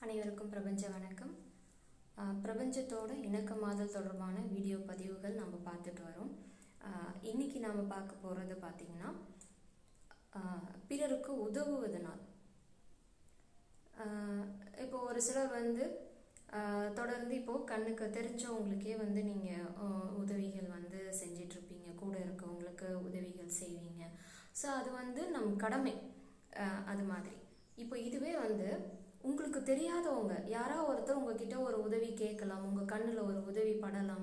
அனைவருக்கும் பிரபஞ்ச வணக்கம். பிரபஞ்சத்தோட இணக்கமாதல் தொடர்பான வீடியோ பதிவுகள் நம்ம பார்த்துட்டு வரோம். இன்னைக்கு நாம் பார்க்க போகிறது பார்த்திங்கன்னா, பிறருக்கு உதவுவதனால். இப்போ ஒரு சிலர் தொடர்ந்து இப்போது கண்ணுக்கு தெரிஞ்சவங்களுக்கே நீங்கள் உதவிகள் செஞ்சிட்ருப்பீங்க, கூட இருக்கவங்களுக்கு உதவிகள் செய்வீங்க. ஸோ அது நம் கடமை. அது மாதிரி இப்போ இதுவே உங்களுக்கு தெரியாதவங்க யாராவது ஒருத்தர் உங்ககிட்ட ஒரு உதவி கேட்கலாம், உங்கள் கண்ணில் ஒரு உதவி படலாம்.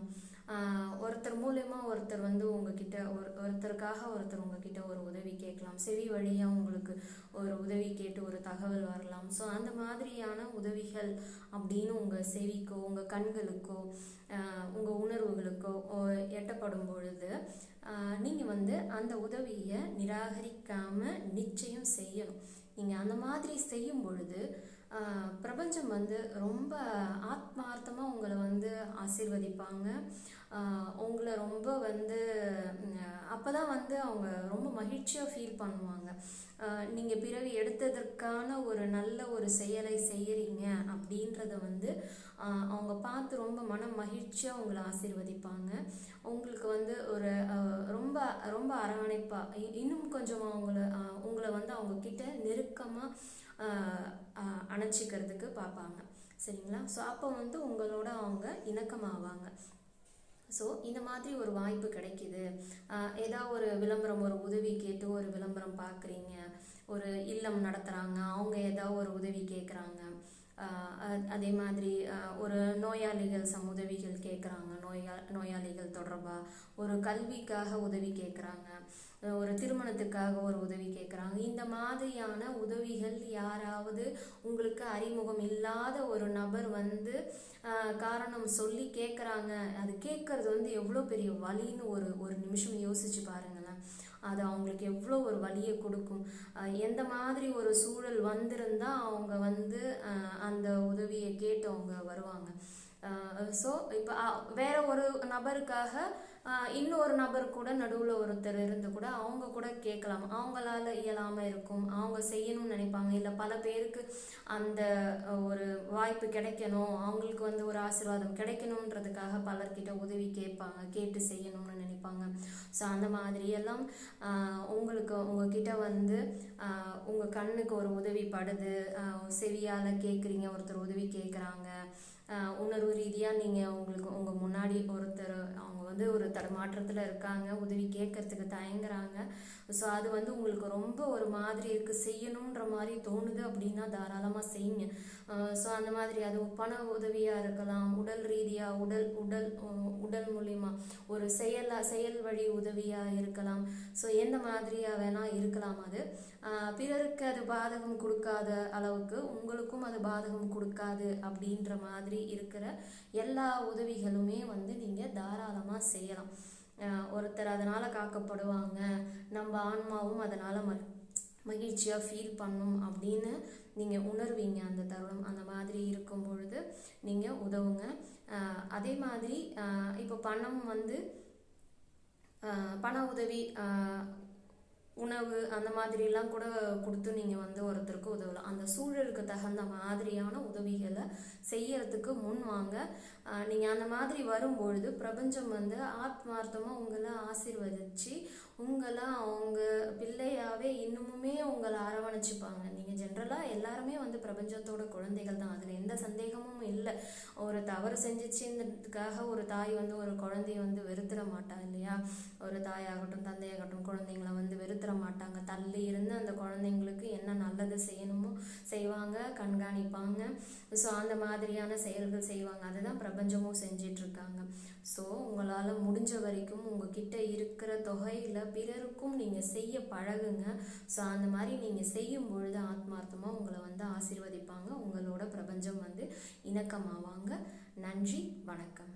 ஒருத்தர் மூலயமா ஒருத்தர் உங்ககிட்ட ஒருத்தருக்காக ஒருத்தர் உங்ககிட்ட ஒரு உதவி கேட்கலாம், செவி வழியாக உங்களுக்கு ஒரு உதவி கேட்டு ஒரு தகவல் வரலாம். ஸோ அந்த மாதிரியான உதவிகள் அப்படின்னு உங்கள் செவிக்கோ உங்கள் கண்களுக்கோ உங்கள் உணர்வுகளுக்கோ எட்டப்படும் பொழுது நீங்கள் அந்த உதவியை நிராகரிக்காமல் நிச்சயம் செய்யணும். நீங்கள் அந்த மாதிரி செய்யும் பொழுது பிரபஞ்சம் ரொம்ப ஆத்மார்த்தமாக உங்களை ஆசீர்வதிப்பாங்க. உங்களை ரொம்ப அப்போ தான் அவங்க ரொம்ப மகிழ்ச்சியாக ஃபீல் பண்ணுவாங்க. நீங்கள் பிறவி எடுத்ததற்கான ஒரு நல்ல ஒரு செயலை செய்கிறீங்க அப்படின்றத அவங்க பார்த்து ரொம்ப மன மகிழ்ச்சியாக உங்களை ஆசீர்வதிப்பாங்க. உங்களுக்கு ஒரு ரொம்ப ரொம்ப அரவணைப்பாக இன்னும் கொஞ்சம் உங்களை அவங்க கிட்ட நெருக்கமாக அணைச்சிக்கிறதுக்கு பார்ப்பாங்க. சரிங்களா? ஸோ அப்போ உங்களோட அவங்க இணக்கமாவாங்க. ஸோ இந்த மாதிரி ஒரு வாய்ப்பு கிடைக்கிது. ஏதாவது ஒரு விளம்பரம், ஒரு உதவி கேட்டு ஒரு விளம்பரம் பார்க்குறீங்க, ஒரு இல்லம் நடத்துகிறாங்க, அவங்க ஏதாவது ஒரு உதவி கேட்குறாங்க. அதே மாதிரி ஒரு நோயாளிகள் உதவிகள் கேட்குறாங்க, நோயாளிகள் தொடர்பாக ஒரு கல்விக்காக உதவி கேட்குறாங்க, ஒரு திருமணத்துக்காக ஒரு உதவி கேட்குறாங்க. இந்த மாதிரியான உதவிகள் யாராவது உங்களுக்கு அறிமுகம் இல்லாத ஒரு நபர் காரணம் சொல்லி கேட்குறாங்க, அது கேட்கறது எவ்வளோ பெரிய வலின்னு ஒரு நிமிஷம் யோசிச்சு பாருங்களேன். அது அவங்களுக்கு எவ்வளோ ஒரு வலியை கொடுக்கும். எந்த மாதிரி ஒரு சூழல் வந்திருந்தால் அவங்க அந்த உதவியை கேட்டு அவங்க வருவாங்க. ஸோ இப்போ வேற ஒரு நபருக்காக இன்னொரு நபர் கூட நடுவில் ஒருத்தர் இருந்து கூட அவங்க கூட கேட்கலாம், அவங்களால இயலாமல் இருக்கும், அவங்க செய்யணும்னு நினைப்பாங்க. இல்லை பல பேருக்கு அந்த ஒரு வாய்ப்பு கிடைக்கணும், அவங்களுக்கு ஒரு ஆசீர்வாதம் கிடைக்கணுன்றதுக்காக பலர்கிட்ட உதவி கேட்பாங்க, கேட்டு செய்யணும்னு நினைப்பாங்க. ஸோ அந்த மாதிரியெல்லாம் உங்ககிட்ட உங்கள் கண்ணுக்கு ஒரு உதவி படுது, செவியால் கேட்குறீங்க, ஒருத்தர் உதவி கேட்குறாங்க, உணர்வு ரீதியாக நீங்கள் உங்கள் முன்னாடி ஒருத்தர் அவங்க ஒரு தடுமாற்றத்தில் இருக்காங்க, உதவி கேட்கறதுக்கு தயங்குறாங்க. ஸோ அது உங்களுக்கு ரொம்ப ஒரு மாதிரி இருக்குது, செய்யணுன்ற மாதிரி தோணுது அப்படின்னா தாராளமாக செய்யுங்க. ஸோ அந்த மாதிரி அது பண உதவியாக இருக்கலாம், உடல் ரீதியாக உடல் மூலிமா ஒரு செயல் வழி உதவியாக இருக்கலாம். ஸோ எந்த மாதிரியாக வேணால் இருக்கலாம். அது பிறருக்கு அது பாதகம் கொடுக்காத அளவுக்கு உங்களுக்கும் அது பாதகம் கொடுக்காது அப்படின்ற மாதிரி இருக்கிற எல்லா உதவிகளுமே நீங்கள் தாராளமாக செய்யலாம். ஒருத்தர் அதனால் காக்கப்படுவாங்க, நம்ம ஆன்மாவும் அதனால் மகிழ்ச்சியாக ஃபீல் பண்ணும் அப்படின்னு நீங்கள் உணர்வீங்க. அந்த தருணம் அந்த மாதிரி இருக்கும் பொழுது நீங்கள் உதவுங்க. அதே மாதிரி இப்போ பணம் பண உதவி, உணவு அந்த மாதிரிலாம் கூட கொடுத்து நீங்கள் ஒருத்தருக்கு உதவலாம். அந்த சூழலுக்கு தகுந்த மாதிரியான உதவிகளை செய்யறதுக்கு முன் வாங்க. நீங்கள் அந்த மாதிரி வரும்பொழுது பிரபஞ்சம் ஆத்மார்த்தமாக உங்களை ஆசீர்வதிச்சு உங்களை அவங்க பிள்ளையாவே இன்னுமுமே உங்களை அரவணைச்சிப்பாங்க. நீங்கள் ஜென்ரலாக எல்லாருமே பிரபஞ்சத்தோட குழந்தைகள் தான், அதில் எந்த சந்தேகமும் இல்லை. ஒரு தவறு செஞ்சிச்சுன்றதுக்காக ஒரு தாய் ஒரு குழந்தைய வெறுத்துட மாட்டா இல்லையா? ஒரு தாயாகட்டும் தந்தையாகட்டும் குழந்தைங்களை வெறுத்துட மாட்டாங்க. தள்ளி இருந்து அந்த குழந்தைங்களுக்கு என்ன நல்லது செய்யணுமோ செய்வாங்க, கண்காணிப்பாங்க. ஸோ அந்த மாதிரியான செயல்கள் செய்வாங்க. அதுதான் பிரபஞ்சமும் செஞ்சிட்ருக்காங்க. ஸோ உங்களால் முடிஞ்ச வரைக்கும் உங்ககிட்ட இருக்கிற தொகையில் பிறருக்கும் நீங்கள் செய்ய பழகுங்க. ஸோ அந்த மாதிரி நீங்கள் செய்யும் பொழுது ஆத்மார்த்தமாக உங்களை ஆசீர்வதிப்பாங்க. உங்களோட பிரபஞ்சம் இணக்கமாவாங்க. நன்றி, வணக்கம்.